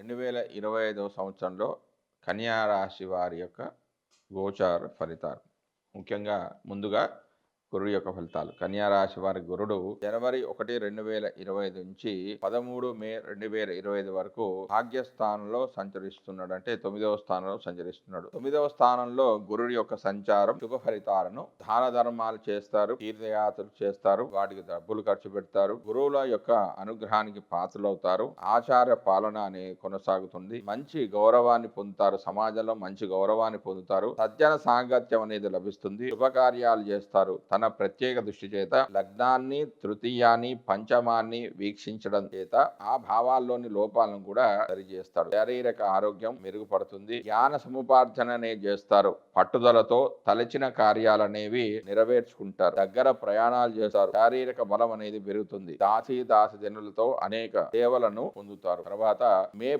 2025 సంవత్సరంలో కన్యా రాశి వారి యొక్క గోచార ఫలితాలు. ముఖ్యంగా ముందుగా గురుడు యొక్క ఫలితాలు. కన్యా రాశి వారి గురుడు జనవరి 1, 2025 నుంచి 13 మే 2025 వరకు భాగ్యస్థానంలో సంచరిస్తున్నాడు. అంటే 9వ స్థానంలో సంచరిస్తున్నాడు. 9వ స్థానంలో గురుడి యొక్క సంచారం శుభ ఫలితాలను, దాన ధర్మాలు చేస్తారు, తీర్థయాత్రలు చేస్తారు, వాటికి డబ్బులు ఖర్చు పెడతారు, గురువుల యొక్క అనుగ్రహానికి పాత్రలవుతారు, ఆచార పాలన అనేది కొనసాగుతుంది, మంచి గౌరవాన్ని పొందుతారు, సమాజంలో మంచి గౌరవాన్ని పొందుతారు, సజ్జన సాంగత్యం అనేది లభిస్తుంది, శుభకార్యాలు చేస్తారు. తన ప్రత్యేక దృష్టి చేత లగ్నాన్ని, తృతీయాన్ని, పంచమాన్ని వీక్షించడం చేత ఆ భావాల్లోని లోపాలను కూడా సరిచేస్తాడు. శారీరక ఆరోగ్యం మెరుగుపడుతుంది, జ్ఞాన సముపార్జన అనేది చేస్తారు, పట్టుదలతో తలచిన కార్యాలనేవి నెరవేర్చుకుంటారు, దగ్గర ప్రయాణాలు చేస్తారు, శారీరక బలం అనేది పెరుగుతుంది, దాసీ దాస జనులతో అనేక సేవలను పొందుతారు. తర్వాత మే